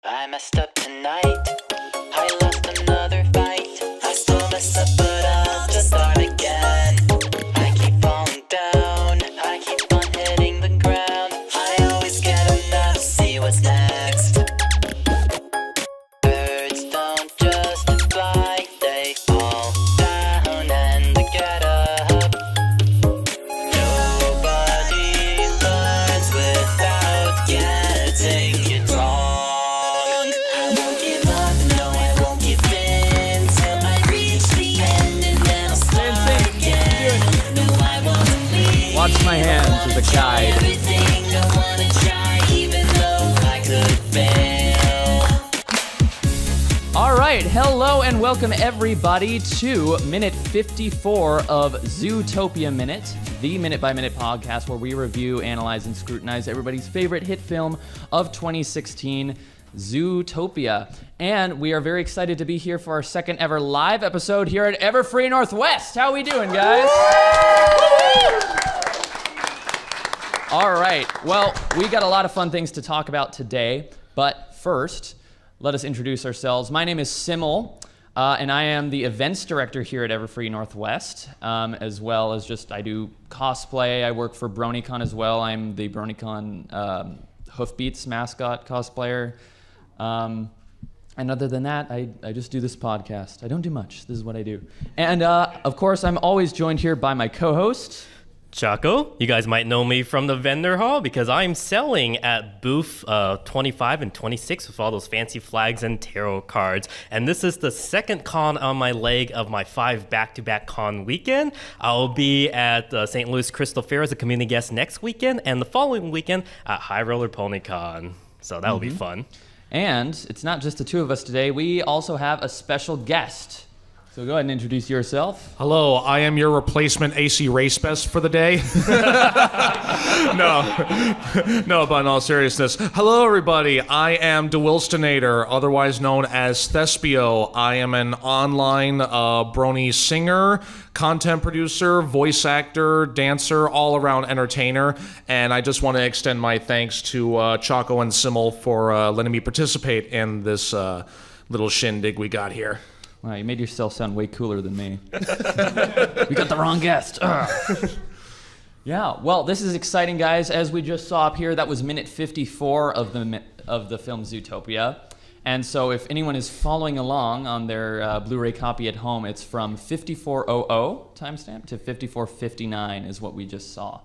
I messed up tonight. I lost another fight. I still mess up, but I'll just start again. I keep falling down. I keep on hitting the ground. I always get enough to see what's next. Birds don't just fly, they fall down and get up. Nobody learns without getting it wrong. I won't give up, no, I won't give in till I reach the end and then I'll start again. No, I won't leave. Watch my hands as a guide. Everything I wanna try, even though I could fail. All right, hello and welcome everybody to minute 54 of Zootopia Minute, the minute-by-minute podcast where we review, analyze, and scrutinize everybody's favorite hit film of 2016, Zootopia. And we are very excited to be here for our second ever live episode here at Everfree Northwest. How we doing, guys? All right, well, we got a lot of fun things to talk about today, but first, let us introduce ourselves. My name is Simul, and I am the events director here at Everfree Northwest, as well as I do cosplay. I work for BronyCon as well. I'm the BronyCon Hoofbeats mascot cosplayer. And other than that, I just do this podcast. I don't do much. This is what I do. And of course, I'm always joined here by my co-host, Choco. You guys might know me from the vendor hall because I'm selling at booth 25 and 26 with all those fancy flags and tarot cards. And this is the second con on my leg of my 5 back-to-back con weekend. I'll be at St. Louis Crystal Fair as a community guest next weekend, and the following weekend at High Roller Pony Con. So that'll be fun. and it's not just the two of us today. We also have a special guest. So go ahead and introduce yourself. Hello, I am your replacement AC race best for the day. No, but in all seriousness. Hello, everybody. I am DaWillstanator, otherwise known as Thespio. I am an online brony singer, content producer, voice actor, dancer, all-around entertainer, and I just want to extend my thanks to Choco and Simul for letting me participate in this little shindig we got here. Wow, you made yourself sound way cooler than me. We got the wrong guest. Yeah, well, this is exciting, guys. As we just saw up here, that was minute 54 of the film Zootopia. And so if anyone is following along on their Blu-ray copy at home, it's from 5400 timestamp to 5459 is what we just saw.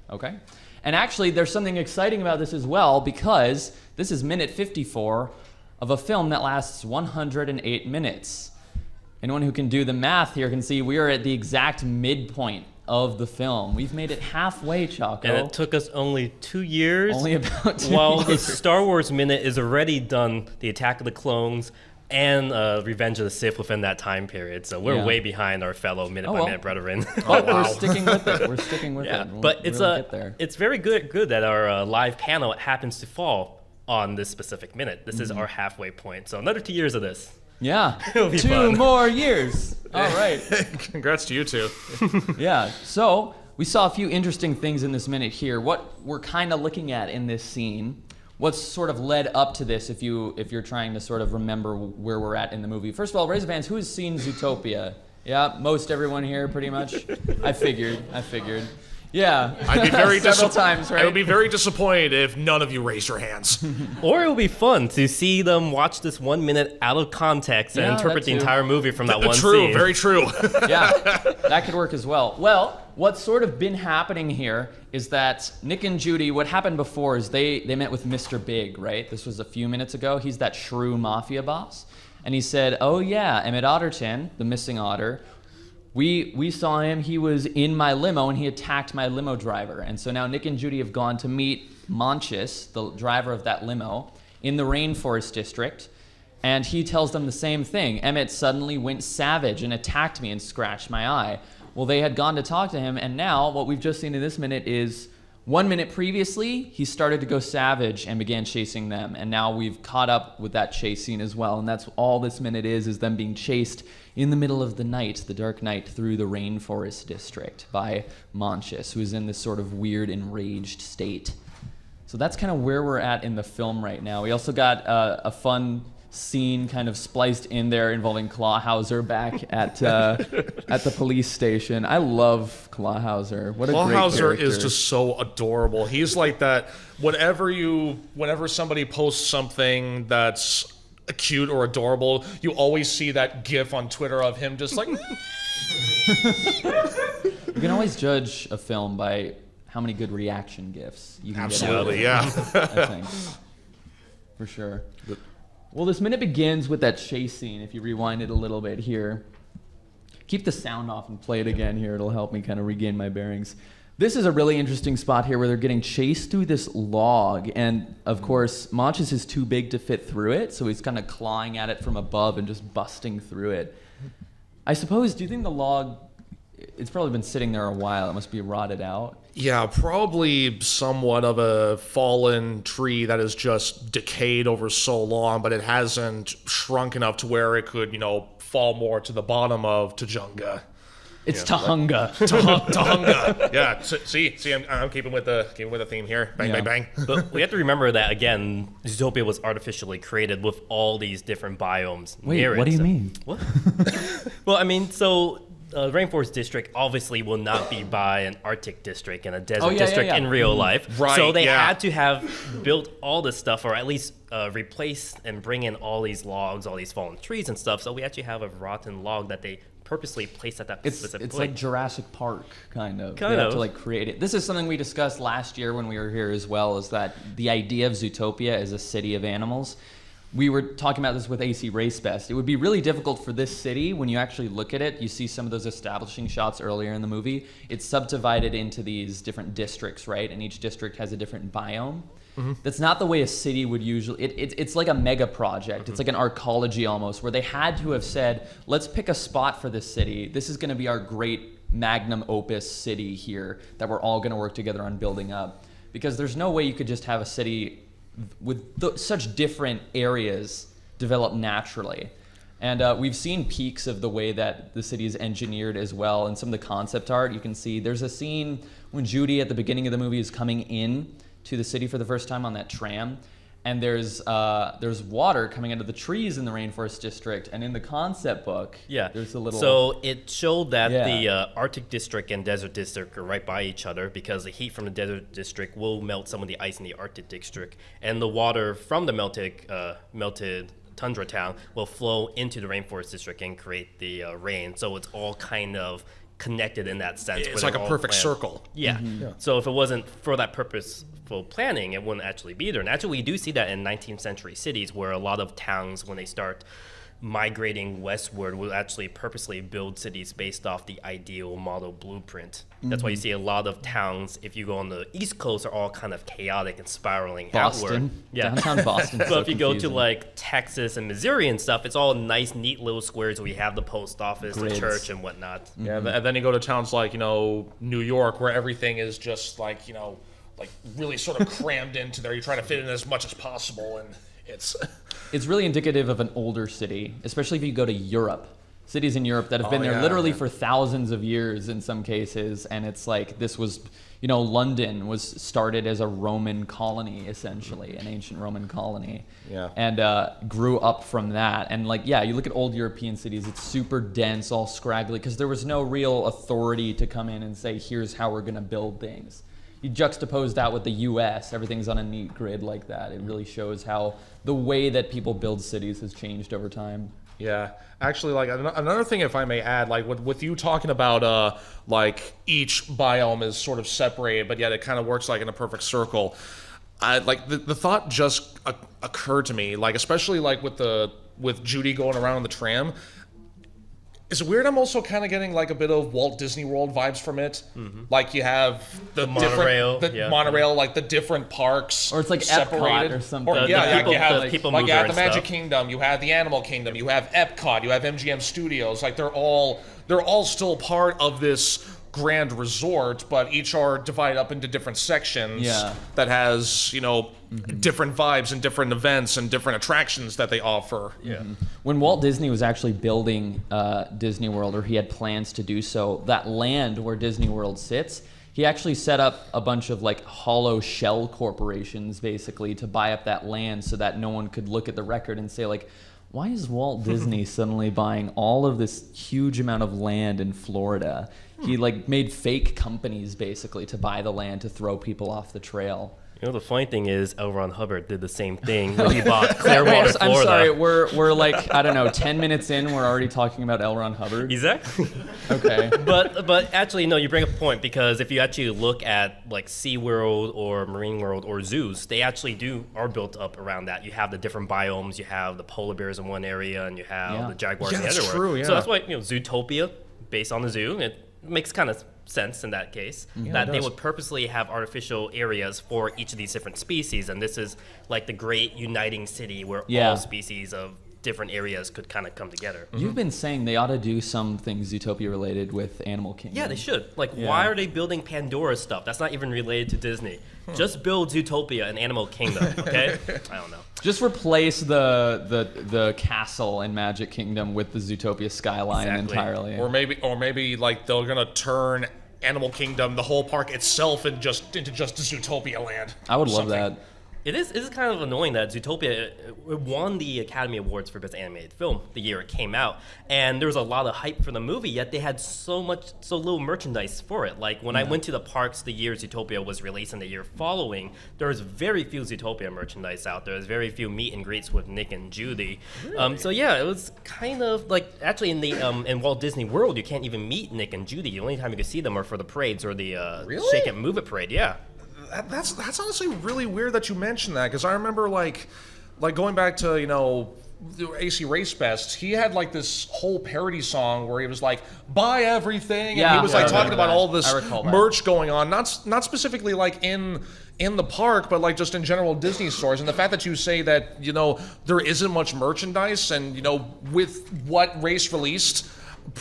Okay? And actually, there's something exciting about this as well, because this is minute 54 of a film that lasts 108 minutes. Anyone who can do the math here can see we are at the exact midpoint of the film. We've made it halfway, Choco. And it took us only 2 years. Only about 2 While the years. Star Wars Minute is already done the Attack of the Clones and Revenge of the Sith within that time period. So we're way behind our fellow minute-by-minute brethren. But we're sticking with it. We're sticking with it. But it's get there. it's very good that our live panel happens to fall on this specific minute. This is our halfway point. So another 2 years of this. Yeah. It'll be 2 fun. more years. All right. Congrats to you two. Yeah. So we saw a few interesting things in this minute here. What we're kind of looking at in this scene, what's sort of led up to this if you're trying to sort of remember where we're at in the movie. First of all, raise your hands. Who has seen Zootopia? Yeah, most everyone here pretty much. I figured. Yeah. I'd be very several times, right? I would be very disappointed if none of you raised your hands. Or it would be fun to see them watch this 1 minute out of context and Yeah, interpret that the too. entire movie from that one True, scene. very true. Yeah, that could work as well. Well, what's sort of been happening here is that Nick and Judy, what happened before is they met with Mr. Big, right? This was a few minutes ago. He's that shrew mafia boss. And he said, oh yeah, Emmett Otterton, the missing otter, we saw him, he was in my limo and he attacked my limo driver. And so now Nick and Judy have gone to meet Monchis, the driver of that limo, in the Rainforest district. And he tells them the same thing. Emmett suddenly went savage and attacked me and scratched my eye. Well, they had gone to talk to him, and now what we've just seen in this minute is 1 minute previously, he started to go savage and began chasing them. And now we've caught up with that chase scene as well. And that's all this minute is them being chased in the middle of the night, the dark night, through the Rainforest district by Monchis, who is in this sort of weird, enraged state. So that's kind of where we're at in the film right now. We also got a fun scene kind of spliced in there involving Clawhauser back at the police station. I love Clawhauser. What a great Clawhauser character. is just so adorable. He's like that. Whenever somebody posts something that's cute or adorable, you always see that GIF on Twitter of him just like. You can always judge a film by how many good reaction GIFs you can Absolutely, get out of it, yeah. I think. For sure. Well, this minute begins with that chase scene. If you rewind it a little bit here. Keep the sound off and play it again here. It'll help me kind of regain my bearings. This is a really interesting spot here where they're getting chased through this log. And, of course, Monchis is too big to fit through it, so he's kind of clawing at it from above and just busting through it. I suppose, do you think the log, it's probably been sitting there a while. It must be rotted out. Yeah, probably somewhat of a fallen tree that has just decayed over so long, but it hasn't shrunk enough to where it could, fall more to the bottom of Tujunga. It's Tahunga. Tahunga. Yeah. See, I'm keeping with the theme here. Bang, Yeah. bang, bang. But we have to remember that, again, Zootopia was artificially created with all these different biomes. Wait, near it. what do you mean? What? Well, I mean, so Rainforest District obviously will not be by an Arctic district and a desert district in real life. Right, So they yeah. had to have built all this stuff, or at least replace and bring in all these logs, all these fallen trees and stuff. So we actually have a rotten log that they purposely placed at that specific It's point. like Jurassic Park, kind of. Kind They have of. to like create it. This is something we discussed last year when we were here as well, is that the idea of Zootopia as a city of animals. We were talking about this with AC Race Fest. It would be really difficult for this city, when you actually look at it, you see some of those establishing shots earlier in the movie. It's subdivided into these different districts, right? And each district has a different biome. That's not the way a city would usually. It's like a mega project. It's like an arcology almost, where they had to have said, let's pick a spot for this city. This is going to be our great magnum opus city here that we're all going to work together on building up. Because there's no way you could just have a city with such different areas develop naturally. And we've seen peaks of the way that the city is engineered as well. And some of the concept art, you can see there's a scene when Judy at the beginning of the movie is coming in to the city for the first time on that tram, and there's water coming out of the trees in the Rainforest District, and in the concept book, there's a little. So it showed that the Arctic District and Desert District are right by each other because the heat from the Desert District will melt some of the ice in the Arctic District, and the water from the melted tundra town will flow into the Rainforest District and create the rain. So it's all kind of connected in that sense. It's like a perfect circle. Yeah. So if it wasn't for that purposeful planning, it wouldn't actually be there. And actually, we do see that in 19th century cities where a lot of towns, when they start migrating westward, will actually purposely build cities based off the ideal model blueprint. That's why you see a lot of towns, if you go on the East Coast, are all kind of chaotic and spiraling outward. Boston. Yeah. Downtown Boston. So if you go to like Texas and Missouri and stuff, it's all nice, neat little squares where you have the post office, Grids. the church, and whatnot. Yeah, and then you go to towns like, New York, where everything is just like, like really sort of crammed into there. You're trying to fit in as much as possible, and it's really indicative of an older city, especially if you go to Europe. Cities in Europe that have been there literally for thousands of years in some cases, and it's like this was, London was started as a Roman colony, essentially, an ancient Roman colony. Yeah. And grew up from that. And you look at old European cities, it's super dense, all scraggly, because there was no real authority to come in and say, here's how we're going to build things. You juxtapose that with the U.S., everything's on a neat grid like that. It really shows how the way that people build cities has changed over time. Yeah, actually, another thing, if I may add, with you talking about each biome is sort of separated, but yet it kind of works like in a perfect circle. The thought just occurred to me, especially with Judy going around on the tram. Is it weird? I'm also kind of getting a bit of Walt Disney World vibes from it. You have the monorail, monorail, the different parks, or it's like separated Epcot or something. Or, you have the Magic Kingdom, you have the Animal Kingdom, you have Epcot, you have MGM Studios. They're all still part of this grand resort, but each are divided up into different sections that has different vibes and different events and different attractions that they offer. When Walt Disney was actually building Disney World, or he had plans to do so, that land where Disney World sits, He actually set up a bunch of like hollow shell corporations basically to buy up that land so that no one could look at the record and say like, why is Walt Disney suddenly buying all of this huge amount of land in Florida? He like made fake companies basically to buy the land to throw people off the trail. You know, the funny thing is, L. Ron Hubbard did the same thing when he bought Clearwater, Florida. I'm sorry, we're like, I don't know, 10 minutes in, we're already talking about L. Ron Hubbard? Exactly. Okay. But actually, no, you bring up a point, because if you actually look at like SeaWorld or Marine World or zoos, they actually are built up around that. You have the different biomes, you have the polar bears in one area, and you have the jaguars in the other. That's true, yeah. So that's why, Zootopia, based on the zoo, it makes kind of sense in that case, that they would purposely have artificial areas for each of these different species, and this is like the great uniting city where all species of different areas could kind of come together. You've been saying they ought to do something Zootopia related with Animal Kingdom. Yeah, they should. Like, why are they building Pandora stuff? That's not even related to Disney. Just build Zootopia and Animal Kingdom, okay? I don't know. Just replace the castle in Magic Kingdom with the Zootopia skyline entirely. Or maybe like they're gonna turn Animal Kingdom, the whole park itself, into just Zootopia land. I would love that. It is kind of annoying that Zootopia it won the Academy Awards for Best Animated Film the year it came out, and there was a lot of hype for the movie, yet they had so little merchandise for it. Like, when I went to the parks the year Zootopia was released and the year following, there was very few Zootopia merchandise out there. There was very few meet and greets with Nick and Judy. Really? So yeah, it was kind of like, actually in the in Walt Disney World, you can't even meet Nick and Judy. The only time you can see them are for the parades or the Shake It and Move It parade. Yeah. That's honestly really weird that you mentioned that, because I remember like going back to AC Race Fest, he had like this whole parody song where he was like, buy everything, and he was like talking about all this merch going on, not specifically like in the park, but like just in general Disney stores. And the fact that you say that there isn't much merchandise, and with what Race released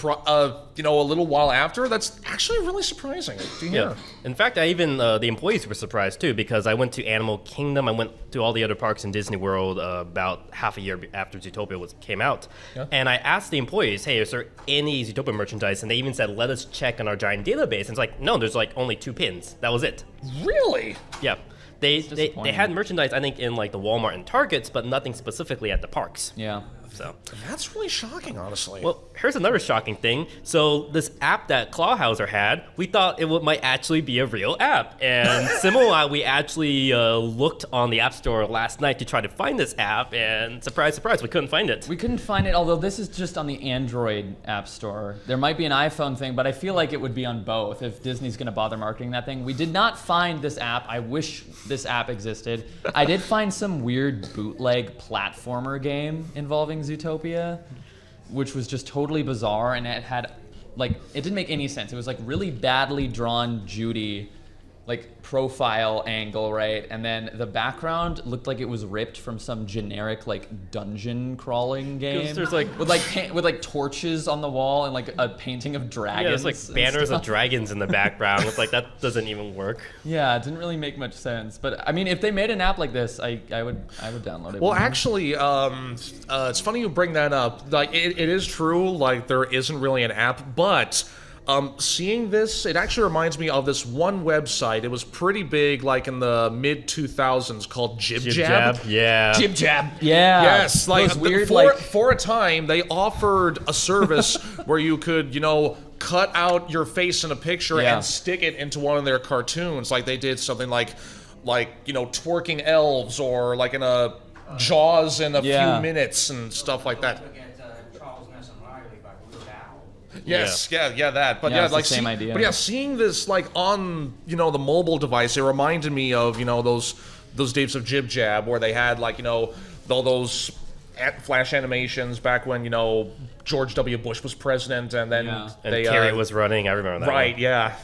a little while after, that's actually really surprising to hear. Yeah. In fact, I even the employees were surprised too, because I went to Animal Kingdom, I went to all the other parks in Disney World about half a year after Zootopia came out, and I asked the employees, hey, is there any Zootopia merchandise? And they even said, let us check on our giant database. And it's like, no, there's like only 2 pins. That was it. Really? Yeah. They had merchandise, I think, in like the Walmart and Targets, but nothing specifically at the parks. Yeah. So that's really shocking, honestly. Well, here's another shocking thing. So this app that Clawhauser had, we thought it might actually be a real app. And Simul, we actually looked on the App Store last night to try to find this app, and surprise, surprise, we couldn't find it. We couldn't find it, although this is just on the Android App Store. There might be an iPhone thing, but I feel like it would be on both if Disney's going to bother marketing that thing. We did not find this app. I wish this app existed. I did find some weird bootleg platformer game involving Zootopia, which was just totally bizarre, and it had it didn't make any sense. It was like really badly drawn Judy profile angle, right? And then the background looked like it was ripped from some generic dungeon crawling game. There's with torches on the wall and like a painting of dragons. Yeah, there's banners of dragons in the background. It's like, that doesn't even work. Yeah, it didn't really make much sense. But I mean, if they made an app like this, I would download it. Well, actually, it's funny you bring that up. It is true. There isn't really an app, but seeing this, it actually reminds me of this one website. It was pretty big, in the mid 2000s, called Jib Jab. Yeah. Jib Jab. Yeah. Yes. Weird, for a time, they offered a service where you could, cut out your face in a picture and stick it into one of their cartoons. They did something like twerking elves, or in a Jaws in a few minutes and stuff like that. Yes, yeah, that. But it's the same idea. But yeah, seeing this on the mobile device, it reminded me of those days of Jib Jab where they had all those flash animations back when George W. Bush was president, and then and Kerry was running. I remember that. Right? One. Yeah.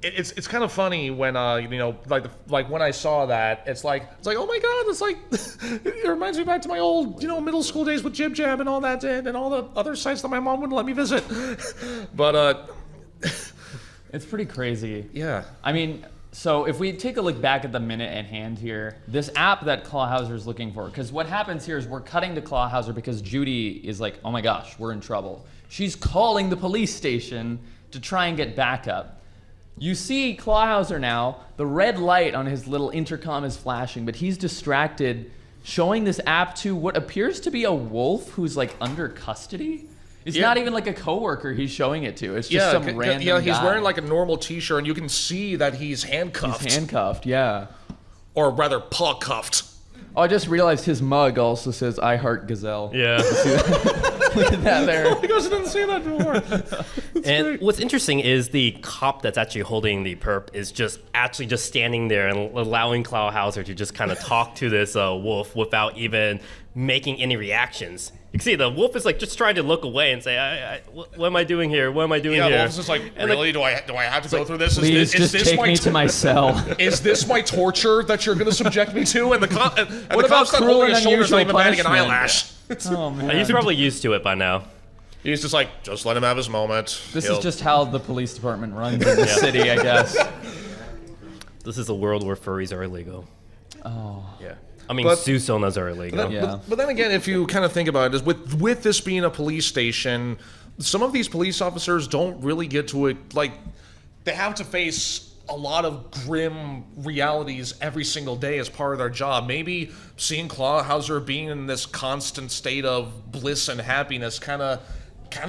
It's kind of funny when when I saw that, it's like oh my god, it reminds me back to my old middle school days with Jib Jab and all that, and all the other sites that my mom wouldn't let me visit. But it's pretty crazy. Yeah. I mean, so if we take a look back at the minute at hand here, this app that Clawhauser is looking for, because what happens here is we're cutting to Clawhauser because Judy is like, oh my gosh, we're in trouble. She's calling the police station to try and get backup. You see Clawhauser now, the red light on his little intercom is flashing, but he's distracted, showing this app to what appears to be a wolf who's like under custody. It's not even like a coworker he's showing it to. It's just some random Yeah, he's guy. wearing like a normal t-shirt, and you can see that he's handcuffed. He's handcuffed, yeah. Or rather, paw-cuffed. Oh, I just realized his mug also says "I heart Gazelle." Yeah. Look at that there. You guys didn't see that before. And what's interesting is the cop that's actually holding the perp is just standing there and allowing Clawhauser to just kind of talk to this wolf without even making any reactions. You can see the wolf is like just trying to look away and say, "What am I doing here? What am I doing here?" Yeah, Wolf's just like, really? Do I have to go through this? Please just take me to my cell. Is this my torture that you're going to subject me to? And the cop's not cruel holding and his shoulders, not even batting an punishment? eyelash. Oh man. He's probably used to it by now. He's just like, just let him have his moment. This is just how the police department runs in the city, I guess. This is a world where furries are illegal. Oh. Yeah. I mean, But- Susonas are illegal. Yeah. But then again, if you kind of think about it, is with this being a police station, some of these police officers don't really get to it. Like, they have to face a lot of grim realities every single day as part of their job. Maybe seeing Clawhauser being in this constant state of bliss and happiness kind of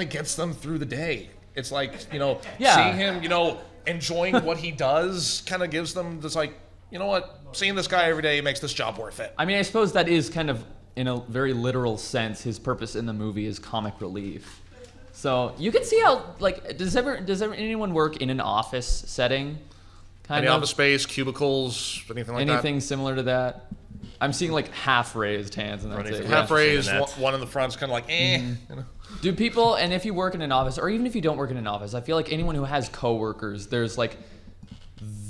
gets them through the day. It's like, seeing him, enjoying what he does kind of gives them this like, you know what, seeing this guy every day makes this job worth it. I mean, I suppose that is kind of, in a very literal sense, his purpose in the movie is comic relief. So you can see how, like, does anyone work in an office setting? Any office space, cubicles, anything like that? Anything similar to that? I'm seeing like half raised hands, and that's it. Half raised, Yeah. one in the front's kind of like, you know. Do people, and if you work in an office, or even if you don't work in an office, I feel like anyone who has coworkers, there's like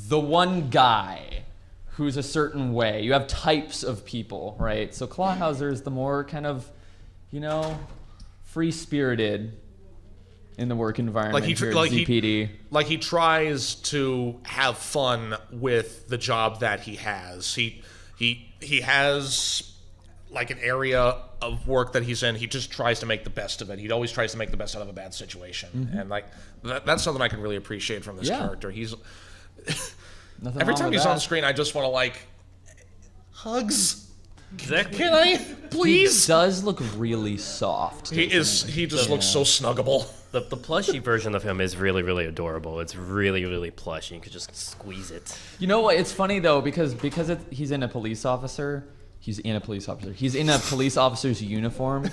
the one guy who's a certain way. You have types of people, right? So Clawhauser is the more kind of, free-spirited in the work environment here at ZPD. He tries to have fun with the job that he has. He has like an area of work that he's in. He just tries to make the best of it. He always tries to make the best out of a bad situation, and like that's something I can really appreciate from this character. He's every time he's on screen, I just want to like hugs. Exactly. Can I please? He does look really soft. He is. He just looks so snuggable. The plushy version of him is really, really adorable. It's really, really plushy. You could just squeeze it. You know what? It's funny though because he's in a police officer. He's in a police officer's uniform.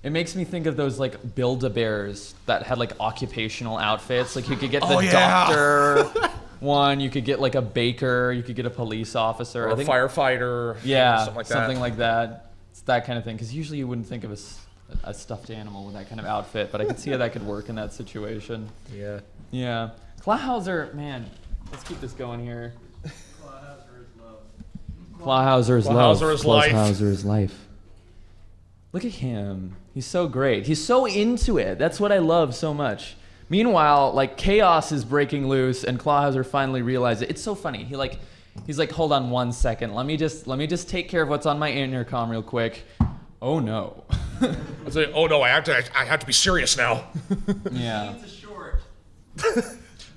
It makes me think of those like Build-A-Bears that had like occupational outfits. Like you could get the doctor one, you could get like a baker, you could get a police officer, Or a firefighter. something like that. It's that kind of thing. Because usually you wouldn't think of a stuffed animal with that kind of outfit, but I could see how that could work in that situation. Yeah. Yeah. Clawhauser, man, let's keep this going here. Clawhauser is love. Clawhauser is life. Clawhauser is life. Look at him. He's so great. He's so into it. That's what I love so much. Meanwhile, like chaos is breaking loose, and Clawhauser finally realizes it. It's so funny. He's like, hold on 1 second. Let me just take care of what's on my intercom real quick. Oh no. I say, oh no, I have to be serious now. Yeah.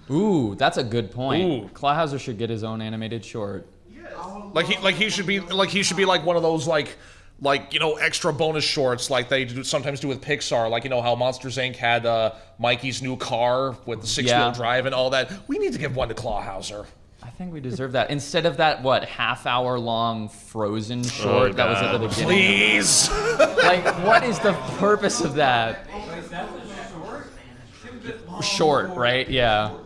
Ooh, that's a good point. Ooh. Clawhauser should get his own animated short. He should be like one of those extra bonus shorts like they sometimes do with Pixar, like how Monsters Inc. had Mikey's new car with the 6-wheel drive and all that. We need to give one to Clawhauser. I think we deserve that. Instead of that, half-hour long Frozen short that was at the beginning. Please. Like, what is the purpose of that? Short, right? Yeah.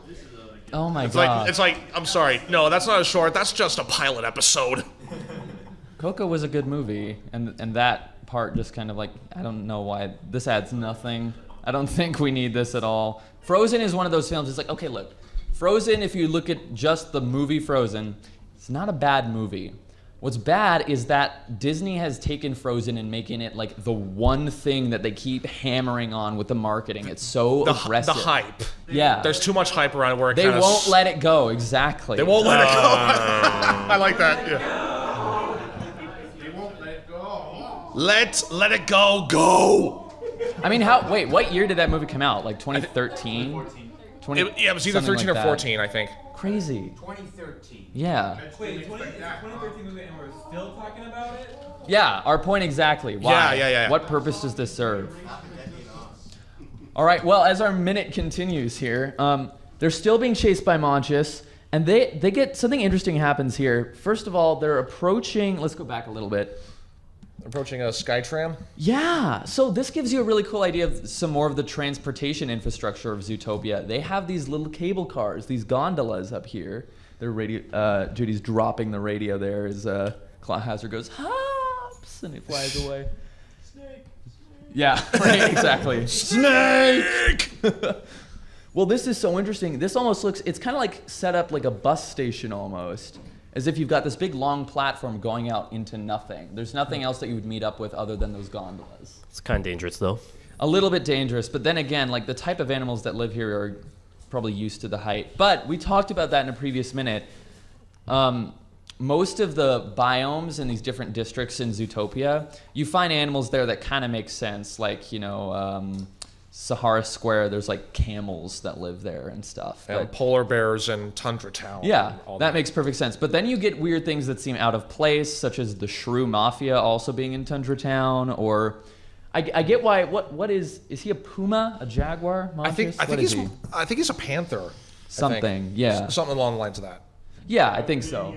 Oh my god. It's like, I'm sorry. No, that's not a short. That's just a pilot episode. Coco was a good movie, and that part just kind of like, I don't know why. This adds nothing. I don't think we need this at all. Frozen is one of those films, it's like, okay, look. Frozen, if you look at just the movie Frozen, it's not a bad movie. What's bad is that Disney has taken Frozen and making it like the one thing that they keep hammering on with the marketing. It's so aggressive. The hype. Yeah. There's too much hype around where They won't let it go, exactly. They won't let it go. I like that. Yeah. Let it go. I mean, wait, what year did that movie come out? Like 2013? 20, It was either something 13 like or that. 14, I think. Crazy. 2013. Yeah. Wait, 2013 movie and we're still talking about it? Yeah, our point exactly. Why? Yeah. What purpose does this serve? All right, well, as our minute continues here, they're still being chased by Monchus, and they get something interesting happens here. First of all, they're approaching, let's go back a little bit. Approaching a Skytram. Yeah, so this gives you a really cool idea of some more of the transportation infrastructure of Zootopia. They have these little cable cars, these gondolas up here. Their radio, Judy's dropping the radio there as Clawhauser goes, hops, and he flies away. Snake. Yeah, right, exactly. Snake! Well, this is so interesting. This almost looks, it's kind of like set up like a bus station almost. As if you've got this big long platform going out into nothing. There's nothing else that you would meet up with other than those gondolas. It's kind of dangerous, though. A little bit dangerous, but then again, like the type of animals that live here are probably used to the height. But we talked about that in a previous minute. Most of the biomes in these different districts in Zootopia, you find animals there that kind of make sense. Like, you know, Sahara Square, there's like camels that live there and stuff. And But- polar bears in Tundra Town. yeah, All that makes perfect sense. But then you get weird things that seem out of place, such as the Shrew Mafia also being in Tundra Town, or I get why. What is he a puma, a jaguar? I think Monchus? What is he? he's a panther. I think. Something, yeah. Something along the lines of that. Yeah, I think so.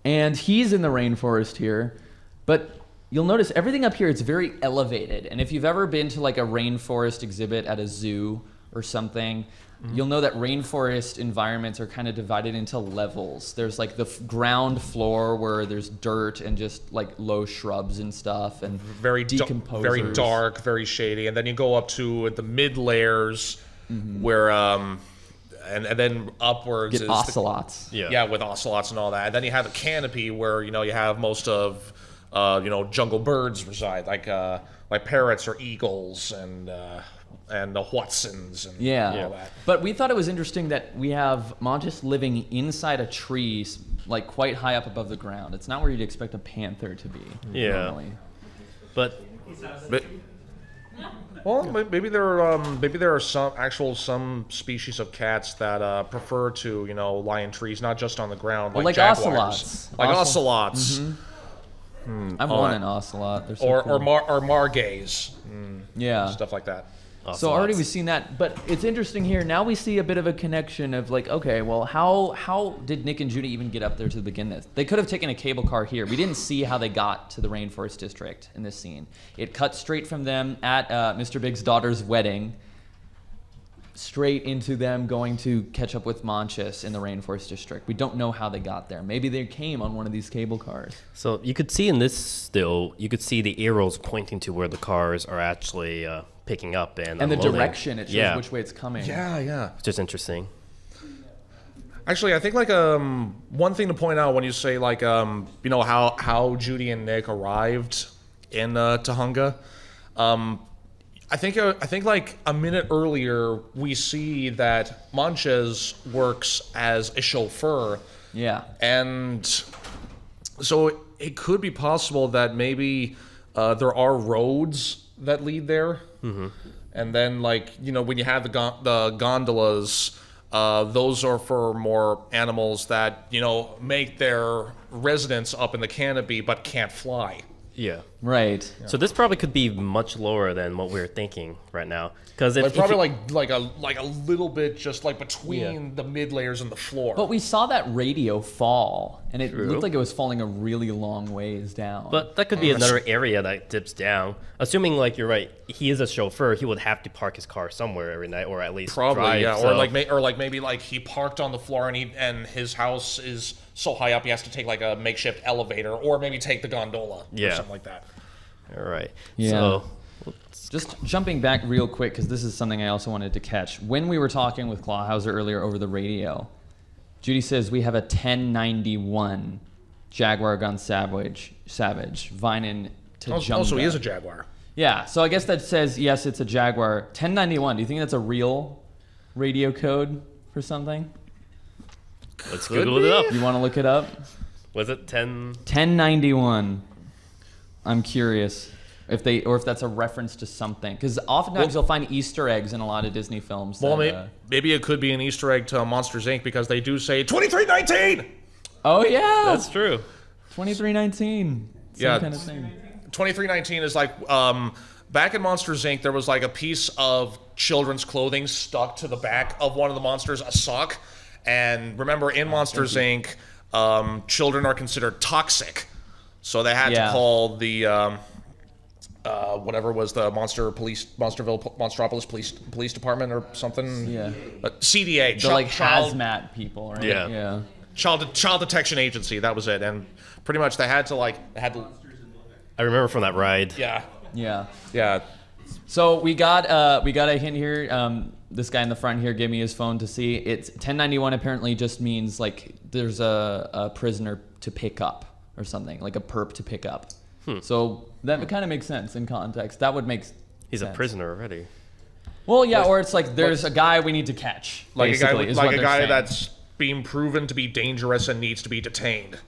And he's in the rainforest here, but you'll notice everything up here, it's very elevated. And if you've ever been to like a rainforest exhibit at a zoo or something, you'll know that rainforest environments are kind of divided into levels. There's like the ground floor where there's dirt and just like low shrubs and stuff and Very decomposers. very dark, very shady, and then you go up to the mid layers, where and then upwards Get is ocelots. yeah, with ocelots and all that. And then you have the canopy where you have most of jungle birds reside, like parrots or eagles and the Watsons and all that. But we thought it was interesting that we have Monchus living inside a tree, like quite high up above the ground. It's not where you'd expect a panther to be. Yeah. Normally. But But, well, maybe there are some species of cats that prefer to lie in trees, not just on the ground, Well, like like jaguars. ocelots. Like ocelots. I want an ocelot. They're so Or cool. margays, yeah. stuff like that. So already ocelots. we've seen that, but it's interesting here. Now we see a bit of a connection of like, okay, well, how did Nick and Judy even get up there to begin this? They could have taken a cable car here. We didn't see how they got to the Rainforest District in this scene. It cut straight from them at Mr. Big's daughter's wedding, straight into them going to catch up with Monchus in the Rainforest District. We don't know how they got there. Maybe they came on one of these cable cars. So you could see in this still, you could see the arrows pointing to where the cars are actually picking up and And the unloading. direction, it shows Yeah. which way it's coming. Yeah. It's just interesting. Actually, I think like one thing to point out when you say like how Judy and Nick arrived in Tahunga, I think like a minute earlier we see that Monchus works as a chauffeur, Yeah. and so it could be possible that maybe there are roads that lead there, and then like when you have the gondolas. Those are for more animals that make their residence up in the canopy but can't fly. Yeah. Right. So this probably could be much lower than what we're thinking right now, because if Probably you- like a little bit just like between the mid layers and the floor. But we saw that radio fall, and it True. looked like it was falling a really long ways down. But that could be another area that dips down. Assuming, like you're right, he is a chauffeur. He would have to park his car somewhere every night, or at least Probably, drive, yeah. so- Or like maybe like he parked on the floor and his house is so high up he has to take like a makeshift elevator, or maybe take the gondola or Yeah. something like that. All right. Yeah. So just jumping back real quick, because this is something I also wanted to catch. When we were talking with Clawhauser earlier over the radio, Judy says we have a 1091 Jaguar Gun Savage, Vinen to Junga. Also, he is a Jaguar. Yeah, so I guess that says, yes, it's a Jaguar. 1091, do you think that's a real radio code for something? let's Google it up. You want to look it up? Was it 10? 1091. I'm curious. if that's a reference to something. Because oftentimes you'll find Easter eggs in a lot of Disney films. Well, that, maybe it could be an Easter egg to Monsters Inc. because they do say 2319. oh yeah, That's true. 2319. Yeah. Kind of thing. 2319 is like back in Monsters Inc. there was like a piece of children's clothing stuck to the back of one of the monsters, a sock. And remember, in Monsters Inc., children are considered toxic, so they had to call the whatever was the Monstropolis police department or something. Yeah. CDA. They're like hazmat people, right? Yeah. Child Detection Agency. That was it, and pretty much they had to. I remember from that ride. Yeah. Yeah. So we got a hint here. This guy in the front here gave me his phone to see. It's 1091 apparently just means like there's a prisoner to pick up or something, like a perp to pick up. So that kind of makes sense in context. That would make He's sense. a prisoner already. Well, yeah, or it's like there's a guy we need to catch. Like basically, is a what they're guy saying. that's being proven to be dangerous and needs to be detained.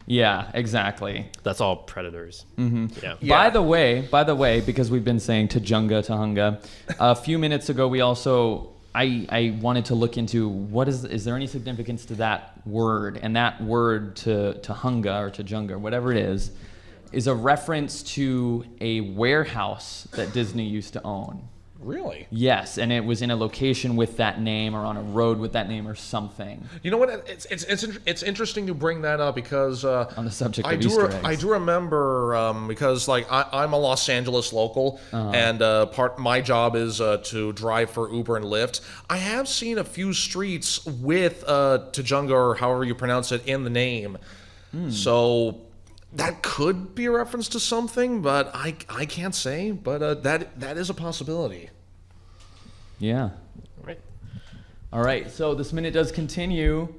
Yeah, exactly. That's all predators. Mm-hmm. Yeah. By the way, because we've been saying Tahunga, a few minutes ago we also I wanted to look into what is there any significance to that word, and that word Tahunga or Tahunga, whatever it is a reference to a warehouse that Disney used to own. Really? Yes, and it was in a location with that name or on a road with that name or something. You know what? It's interesting to bring that up because On the subject of Easter eggs. I do remember because like I'm a Los Angeles local, and my job is to drive for Uber and Lyft. I have seen a few streets with Tahunga or however you pronounce it in the name, so that could be a reference to something, but I can't say. But that is a possibility. Yeah. Right. All right, so this minute does continue.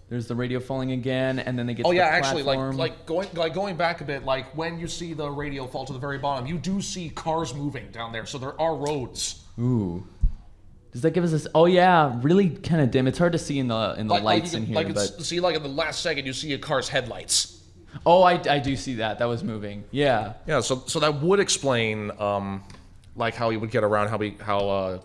There's the radio falling again, and then they get to the platform. like going back a bit, like when you see the radio fall to the very bottom, you do see cars moving down there, so there are roads. Ooh. Does that give us this? Oh yeah, really kind of dim. It's hard to see in the lights in here. Like but see, like in the last second, you see a car's headlights. oh, I do see that. That was moving. Yeah. Yeah, so that would explain like how he would get around, how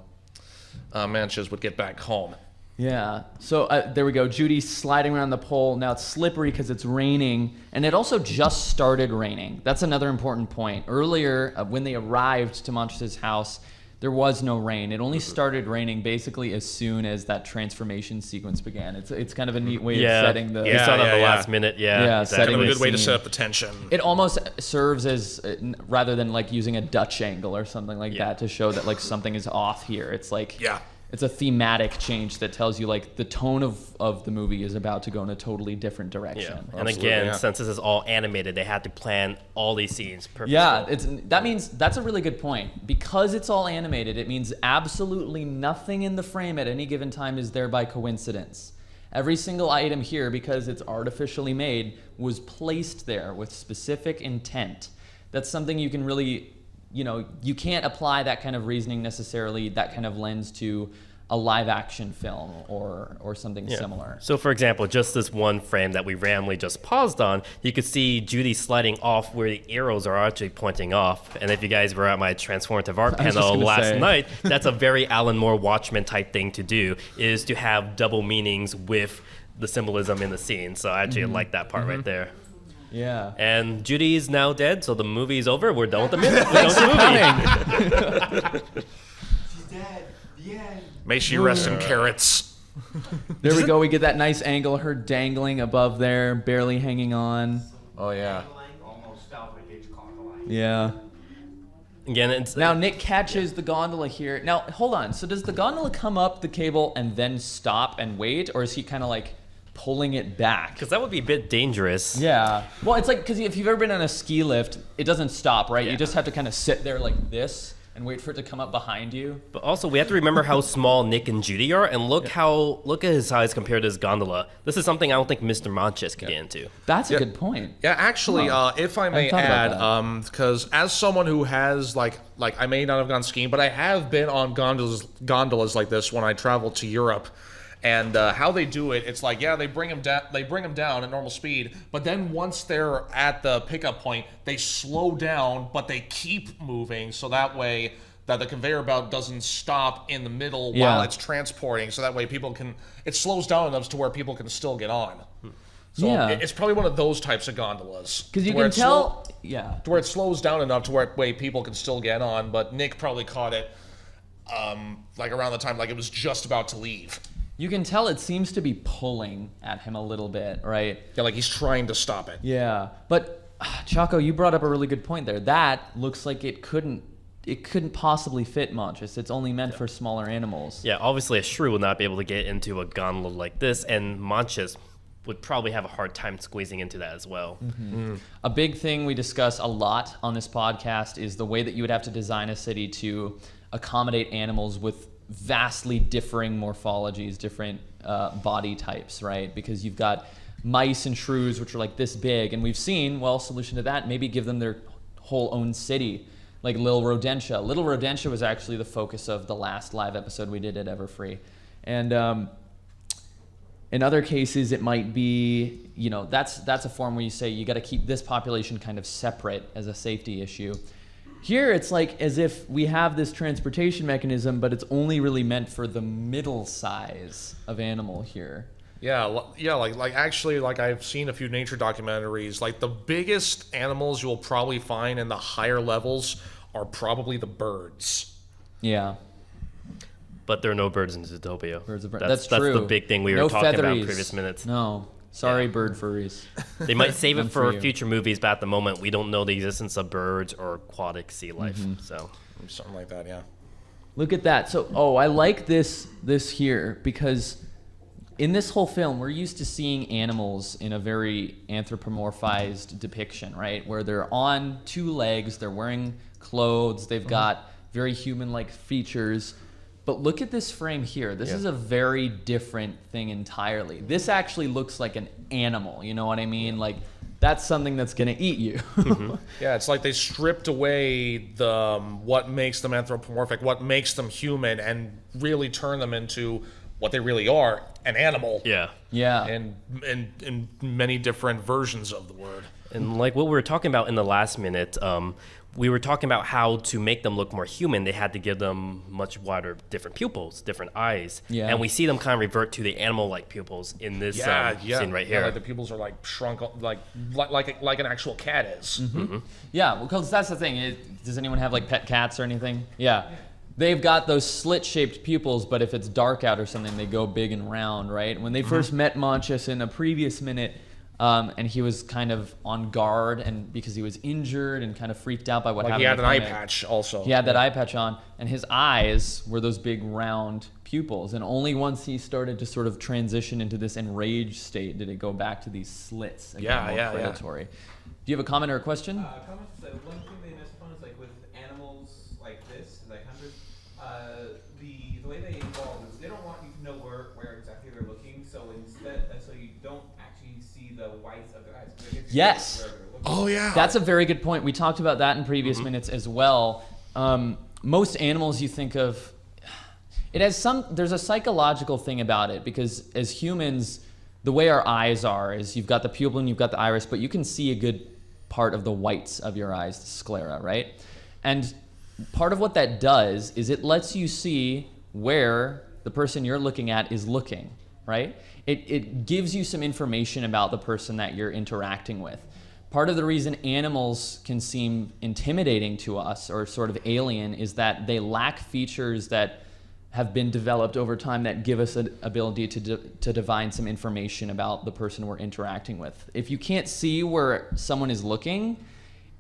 Manches would get back home. Yeah. So there we go. Judy's sliding around the pole. Now it's slippery because it's raining, and it also just started raining. That's another important point. Earlier, when they arrived to Montres' house, there was no rain. It only started raining basically as soon as that transformation sequence began. It's kind of a neat way of setting the... We saw that the last minute. Yeah. Setting Kind of a the good way to scene. set up the tension. It almost serves as, rather than like using a Dutch angle or something like that to show that like something is off here. It's like... Yeah. It's a thematic change that tells you like the tone of the movie is about to go in a totally different direction. Yeah. And again, since this is all animated, they had to plan all these scenes perfectly. Yeah, that's a really good point. Because it's all animated, it means absolutely nothing in the frame at any given time is there by coincidence. Every single item here, because it's artificially made, was placed there with specific intent. That's something you can really, you can't apply that kind of reasoning necessarily, that kind of lens to a live action film or something similar. So for example, just this one frame that we randomly just paused on, you could see Judy sliding off where the arrows are actually pointing off. And if you guys were at my transformative art panel last night, that's a very Alan Moore Watchmen type thing to do, is to have double meanings with the symbolism in the scene. So I actually like that part right there. Yeah. And Judy's now dead, so the movie's over. We're done with the minute. We're done with the movie. She's dead. The end. May she rest in carrots. There we go. We get that nice angle, her dangling above there, barely hanging on. Oh yeah. Almost fell for Hitchcock. Yeah. Again, it's Now Nick catches the gondola here. Now hold on. So does the gondola come up the cable and then stop and wait, or is he kind of like pulling it back? because that would be a bit dangerous. Yeah. Well, it's like because if you've ever been on a ski lift, it doesn't stop, right? Yeah. You just have to kind of sit there like this and wait for it to come up behind you. But also, we have to remember how small Nick and Judy are, and look at his size compared to his gondola. This is something I don't think Mr. Monches could get into. That's a good point. Yeah, actually, if I may thought add, about because as someone who has like I may not have gone skiing, but I have been on gondolas like this when I traveled to Europe, And how they do it, it's like, yeah, they bring them down at normal speed, but then once they're at the pickup point, they slow down, but they keep moving, so that way that the conveyor belt doesn't stop in the middle while it's transporting, so that way it slows down enough to where people can still get on. So it's probably one of those types of gondolas. Because you can tell, to where it slows down enough to where people can still get on, but Nick probably caught it like around the time like it was just about to leave. You can tell it seems to be pulling at him a little bit, right? Yeah, like he's trying to stop it. Yeah, but Choco, you brought up a really good point there. That looks like it couldn't possibly fit Monchus. It's only meant for smaller animals. Yeah, obviously a shrew would not be able to get into a gondola like this, and Monchus would probably have a hard time squeezing into that as well. A big thing we discuss a lot on this podcast is the way that you would have to design a city to accommodate animals with vastly differing morphologies, different body types, right? Because you've got mice and shrews, which are like this big, and we've seen, solution to that, maybe give them their whole own city, like Little Rodentia. Little Rodentia was actually the focus of the last live episode we did at Everfree. And in other cases, it might be, that's a form where you say you got to keep this population kind of separate as a safety issue. Here, it's like as if we have this transportation mechanism, but it's only really meant for the middle size of animal here. Yeah, like actually, like I've seen a few nature documentaries. Like the biggest animals you'll probably find in the higher levels are probably the birds. Yeah. But there are no birds in Zootopia. That's true. That's the big thing we were talking about in previous minutes. No. Sorry, bird furries. They might save it for future movies, but at the moment, we don't know the existence of birds or aquatic sea life. So something like that, yeah. Look at that. So, I like this here because in this whole film, we're used to seeing animals in a very anthropomorphized depiction, right? Where they're on two legs, they're wearing clothes, they've got very human-like features. But look at this frame here. This is a very different thing entirely. This actually looks like an animal, you know what I mean? Like, that's something that's gonna eat you. Yeah, it's like they stripped away the what makes them anthropomorphic, what makes them human, and really turn them into what they really are, an animal. Yeah. And in many different versions of the word. And like what we were talking about in the last minute, we were talking about how to make them look more human, they had to give them much wider, different pupils, different eyes. Yeah. And we see them kind of revert to the animal-like pupils in this scene right here. Yeah, like the pupils are like shrunk, like an actual cat is. Yeah, because that's the thing. Does anyone have like pet cats or anything? Yeah. They've got those slit-shaped pupils, but if it's dark out or something, they go big and round, right? When they first met Monchus in a previous minute, and he was kind of on guard, and because he was injured and kind of freaked out by what happened. He had an eye patch also. He had that eye patch on, and his eyes were those big round pupils. And only once he started to sort of transition into this enraged state did it go back to these slits and get more predatory. Do you have a comment or a question? Comments is that one thing they missed upon is like with animals like this, like hunters, the way they evolve is they don't want you to know where exactly they're looking. So instead, so you don't actually see the whites of their eyes. Yes. Oh yeah. That's a very good point. We talked about that in previous minutes as well. Most animals you think of, there's a psychological thing about it because as humans, the way our eyes are is you've got the pupil and you've got the iris, but you can see a good part of the whites of your eyes, the sclera, right? And part of what that does is it lets you see where the person you're looking at is looking, right? It gives you some information about the person that you're interacting with. Part of the reason animals can seem intimidating to us or sort of alien is that they lack features that have been developed over time that give us an ability to divine some information about the person we're interacting with. If you can't see where someone is looking,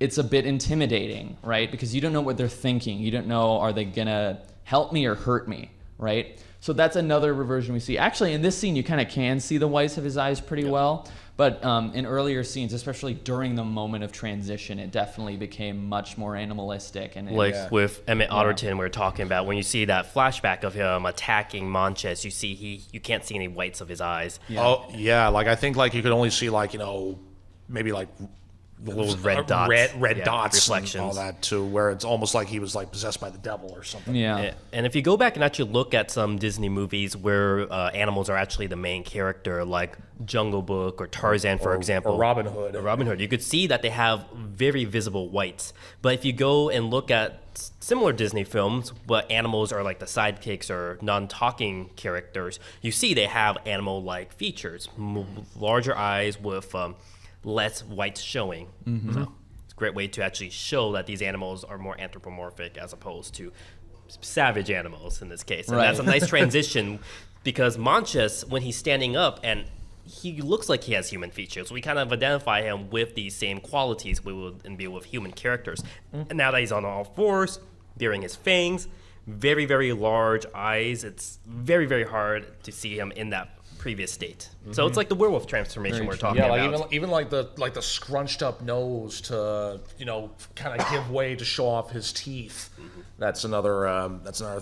it's a bit intimidating, right? Because you don't know what they're thinking. You don't know, are they gonna help me or hurt me, right? So that's another reversion we see. Actually, in this scene, you kind of can see the whites of his eyes pretty well. But in earlier scenes, especially during the moment of transition, it definitely became much more animalistic. And with Emmett Otterton, we were talking about when you see that flashback of him attacking Monchus, you see you can't see any whites of his eyes. Yeah. Oh yeah, like I think like you could only see like maybe like the little red dots, red dots, reflections, and all that too, where it's almost like he was like possessed by the devil or something. Yeah. And if you go back and actually look at some Disney movies where animals are actually the main character, like Jungle Book or Tarzan, for example, or Robin Hood. You could see that they have very visible whites. But if you go and look at similar Disney films, but animals are like the sidekicks or non-talking characters, you see they have animal-like features, larger eyes with less whites showing. So it's a great way to actually show that these animals are more anthropomorphic as opposed to savage animals in this case. And that's a nice transition because Manchas, when he's standing up, and he looks like he has human features. We kind of identify him with these same qualities we would be with human characters. And now that he's on all fours, bearing his fangs, very, very large eyes, it's very, very hard to see him in that previous state. So it's like the werewolf transformation we're talking about. Like even like the scrunched up nose to kind of give way to show off his teeth. That's another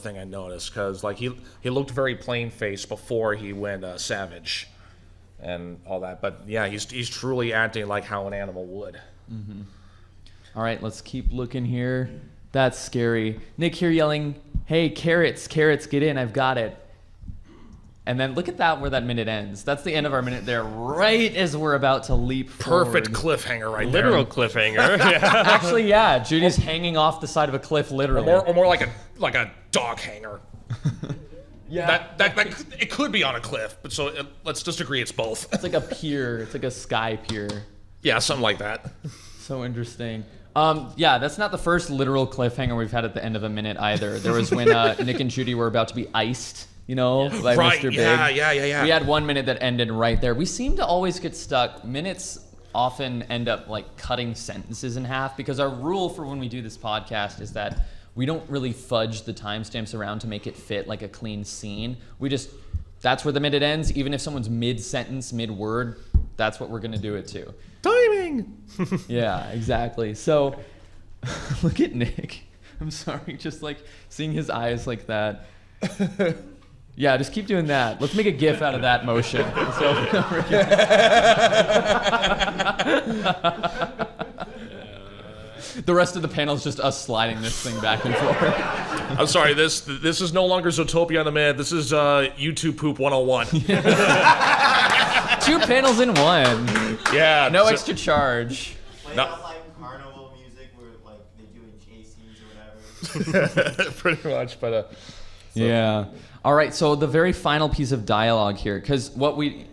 thing I noticed because like he looked very plain faced before he went savage and all that. But yeah, he's truly acting like how an animal would. All right, let's keep looking here. That's scary. Nick here yelling, "Hey, carrots, carrots, get in! I've got it." And then look at that, where that minute ends. That's the end of our minute there, right as we're about to leap Perfect forward. cliffhanger right Literal there. cliffhanger. Actually, yeah, Judy's hanging off the side of a cliff, literally. Or more like a dog hanger. Yeah. That it could be on a cliff, but let's just agree it's both. It's like a pier. It's like a sky pier. Yeah, something like that. So interesting. Yeah, that's not the first literal cliffhanger we've had at the end of a minute either. There was when Nick and Judy were about to be iced, by Right, Mr. Big. yeah. We had 1 minute that ended right there. We seem to always get stuck. Minutes often end up like cutting sentences in half because our rule for when we do this podcast is that we don't really fudge the timestamps around to make it fit like a clean scene. That's where the minute ends. Even if someone's mid-sentence, mid-word, that's what we're going to do it to. Timing! Yeah, exactly. So, look at Nick. I'm sorry, just like seeing his eyes like that. Yeah, just keep doing that. Let's make a GIF out of that motion. The rest of the panel is just us sliding this thing back and forth. I'm sorry, this is no longer Zootopia Minute. This is YouTube Poop 101. 2 panels in one. Yeah. No extra charge. Play out like carnival music where like they do in chase scenes or whatever. Pretty much, but Yeah. All right. So the very final piece of dialogue here, because what we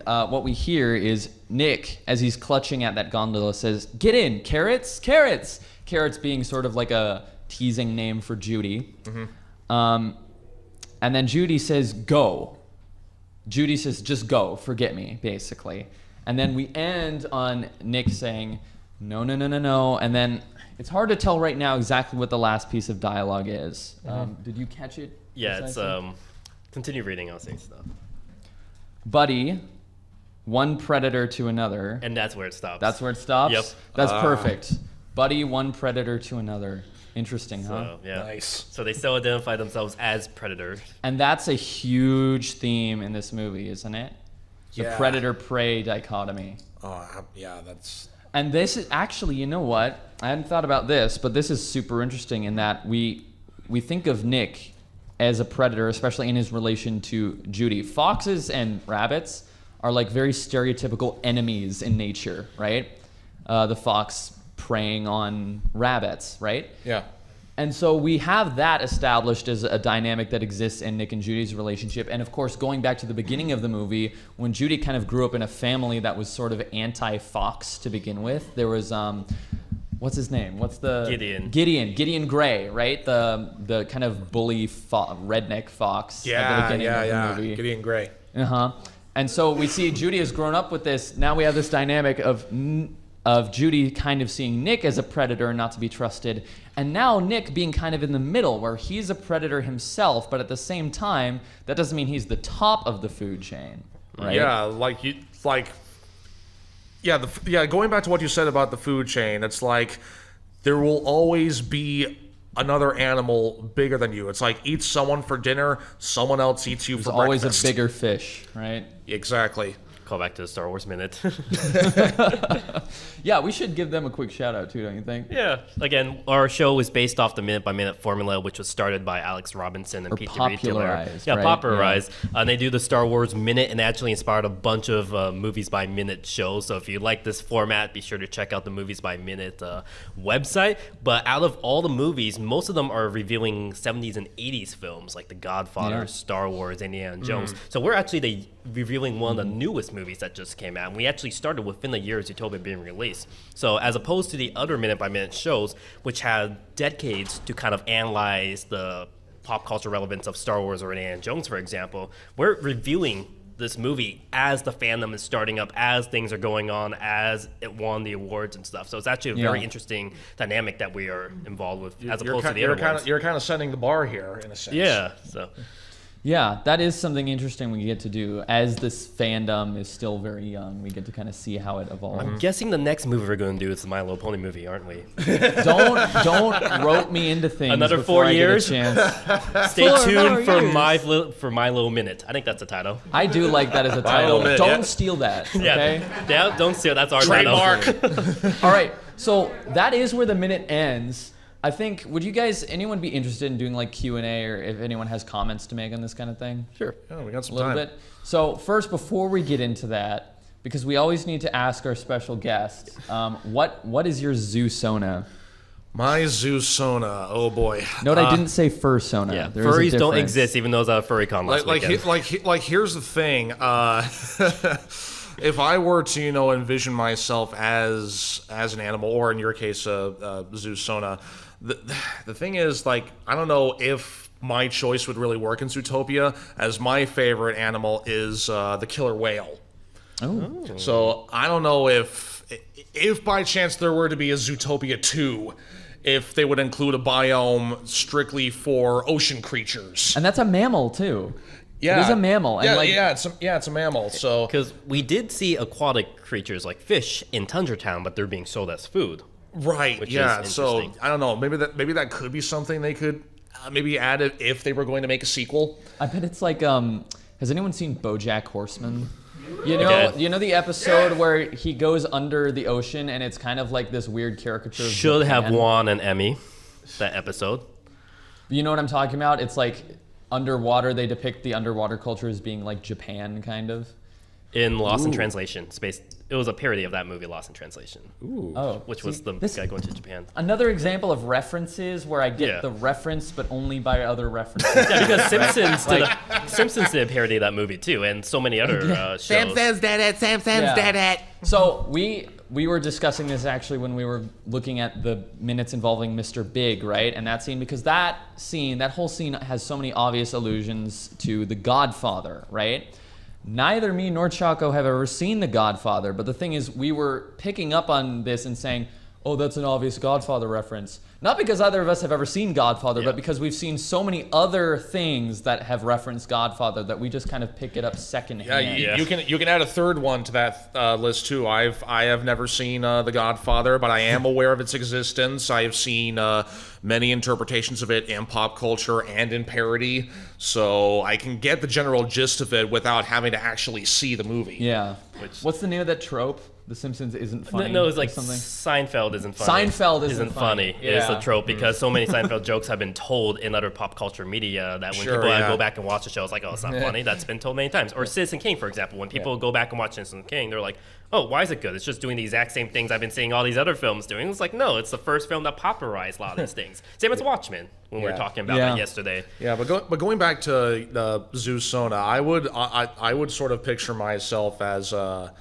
hear is Nick, as he's clutching at that gondola, says, "Get in, carrots, carrots." Carrots being sort of like a teasing name for Judy. And then Judy says, "Go." Judy says, "Just go, forget me," basically. And then we end on Nick saying, "No, no, no, no, no." And then it's hard to tell right now exactly what the last piece of dialogue is. Did you catch it? Yeah, it's precisely? continue reading, I'll say stuff. Buddy, one predator to another. And that's where it stops. That's where it stops? Yep. That's perfect. Buddy, one predator to another. Interesting, huh? So, yeah. nice. So they still identify themselves as predators. And that's a huge theme in this movie, isn't it? The Yeah. predator-prey dichotomy. Yeah, that's... And this is actually, you know what? I hadn't thought about this, but this is super interesting in that we think of Nick as a predator, especially in his relation to Judy. Foxes and rabbits are like very stereotypical enemies in nature, right? The fox preying on rabbits, right? Yeah. And so we have that established as a dynamic that exists in Nick and Judy's relationship. And of course, going back to the beginning of the movie, when Judy kind of grew up in a family that was sort of anti-fox to begin with, there was, what's his name? What's the... Gideon. Gideon Gray, right? The kind of bully redneck fox at the beginning of the movie. Gideon Gray. And so we see Judy has grown up with this. Now we have this dynamic of Judy kind of seeing Nick as a predator not to be trusted, and now Nick being kind of in the middle where he's a predator himself, but at the same time, that doesn't mean he's the top of the food chain, right? Yeah, going back to what you said about the food chain, it's like there will always be another animal bigger than you. It's like eat someone for dinner, someone else eats you There's for always breakfast. a bigger fish, right? Exactly. call back to the Star Wars Minute. Yeah, we should give them a quick shout out too, don't you think? Yeah. Again, our show is based off the minute-by-minute formula, which was started by Alex Robinson and Or Pete DeRitiller. popularized, Yeah, right? popularized. And they do the Star Wars Minute, and they actually inspired a bunch of movies-by-minute shows. So if you like this format, be sure to check out the movies-by-minute website. But out of all the movies, most of them are reviewing 70s and 80s films, like The Godfather, Yeah. Star Wars, Indiana Jones. So we're actually reviewing one of the newest movies that just came out. And we actually started within the year of Zootopia being released. So as opposed to the other minute-by-minute shows, which had decades to kind of analyze the pop culture relevance of Star Wars or Indiana Jones, for example, we're reviewing this movie as the fandom is starting up, as things are going on, as it won the awards and stuff. So it's actually a very Yeah. interesting dynamic that we are involved with, as You're opposed to ki- the other you're kind ones. of you're kind of setting the bar here in a sense. Yeah. So Yeah, that is something interesting we get to do. As this fandom is still very young, we get to kind of see how it evolves. I'm guessing the next movie we're going to do is the My Little Pony movie, aren't we? Don't rope me into things. Another before 4 I get a years? chance. Stay For tuned more for years. My Little Minute. I think that's the title. I do like that as a title. admit, Don't yeah. steal that. Okay. Yeah, don't steal. That's our Trademark. title. All right. So that is where the minute ends. I think. Would you guys, anyone be interested in doing like Q&A, or if anyone has comments to make on this kind of thing? Sure. Yeah, we got some A little time. bit. So first, before we get into that, because we always need to ask our special guest, what is your Zoosona? My Zoosona. Oh boy. Note I didn't say fursona. Yeah, There is a furries don't difference. exist, even though it's a furry con last weekend. Here's the thing. If I were to, envision myself as an animal, or in your case, a Zoosona, the thing is, I don't know if my choice would really work in Zootopia, as my favorite animal is the killer whale. Oh. So I don't know if by chance there were to be a Zootopia 2, if they would include a biome strictly for ocean creatures. And that's a mammal too. Yeah, It is a mammal. And it's a mammal. So Because we did see aquatic creatures like fish in Tundra Town, but they're being sold as food. right, which yeah. is So interesting. I don't know. Maybe that could be something they could maybe add it if they were going to make a sequel. I bet it's like has anyone seen BoJack Horseman? Okay. You know the episode where he goes under the ocean and it's kind of like this weird caricature of Should have Japan? won an Emmy, that episode. You know what I'm talking about? It's like underwater, they depict the underwater culture as being like Japan, kind of. In Lost in Translation. It was a parody of that movie, Lost in Translation. Oh, Which was the this- guy going to Japan. Another example of references where I get Yeah. the reference, but only by other references. Yeah, because Simpsons did a parody of that movie too, and so many other shows. Yeah. So we were discussing this actually when we were looking at the minutes involving Mr. Big, right? And that scene, because that whole scene has so many obvious allusions to The Godfather, right? Neither me nor Choco have ever seen The Godfather, but the thing is, we were picking up on this and saying, oh, that's an obvious Godfather reference. Not because either of us have ever seen Godfather, but because we've seen so many other things that have referenced Godfather that we just kind of pick it up secondhand. Yeah. You can add a third one to that list too. I have never seen The Godfather, but I am aware of its existence. I have seen many interpretations of it in pop culture and in parody, so I can get the general gist of it without having to actually see the movie. Yeah. What's the name of that trope? The Simpsons isn't funny. No, it's or like something. Seinfeld isn't funny. Seinfeld isn't funny. It's Yeah. a trope because so many Seinfeld jokes have been told in other pop culture media that when Sure, people yeah. go back and watch the show, it's like, oh, it's not funny. That's been told many times. Or Citizen Kane, for example. When people go back and watch Citizen Kane, they're like, oh, why is it good? It's just doing the exact same things I've been seeing all these other films doing. It's like, no, it's the first film that popularized a lot of these things. Same as Watchmen, when we were Yeah. talking about Yeah. that yesterday. Yeah, but going back to Zoosona, I would sort of picture myself as a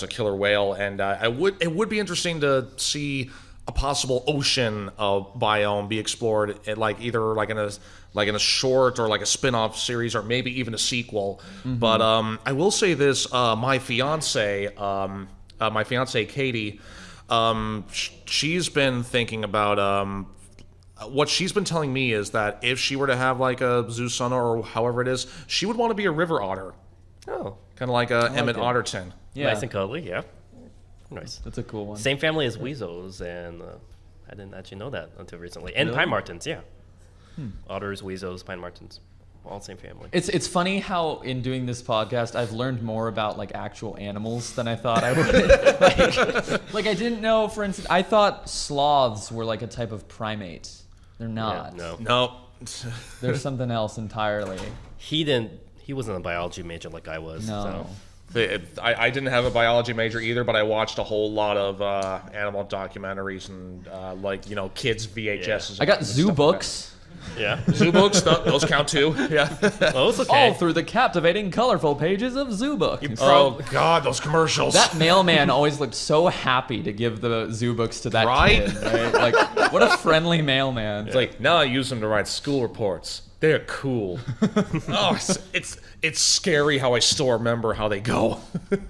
killer whale, and it would be interesting to see a possible ocean biome be explored, either in a short or like a spin-off series, or maybe even a sequel. But I will say this: my fiance Katie, she's been thinking about what she's been telling me is that if she were to have like a Zoosona or however it is, she would want to be a river otter, Oh, kind of like Emmett it. Otterton. Yeah. nice and cuddly, yeah. Nice. That's a cool one. Same family as weasels, and I didn't actually know that until recently. And pine martens, yeah. Otters, weasels, pine martens. all same family. It's funny how in doing this podcast I've learned more about like actual animals than I thought I would. like I didn't know, for instance, I thought sloths were like a type of primate. They're not. No. No. They're something else entirely. He wasn't a biology major like I was. No. So. I didn't have a biology major either, but I watched a whole lot of animal documentaries and kids VHSs. I got and zoo stuff like books. Yeah. that. Zoo books, those count too. Yeah. Oh, it's okay. All through the captivating, colorful pages of zoo books. Oh God, those commercials. That mailman always looked so happy to give the zoo books to that Right? kid. Right? Like, what a friendly mailman. It's like, now I use them to write school reports. They're cool. Oh, it's scary how I still remember how they go.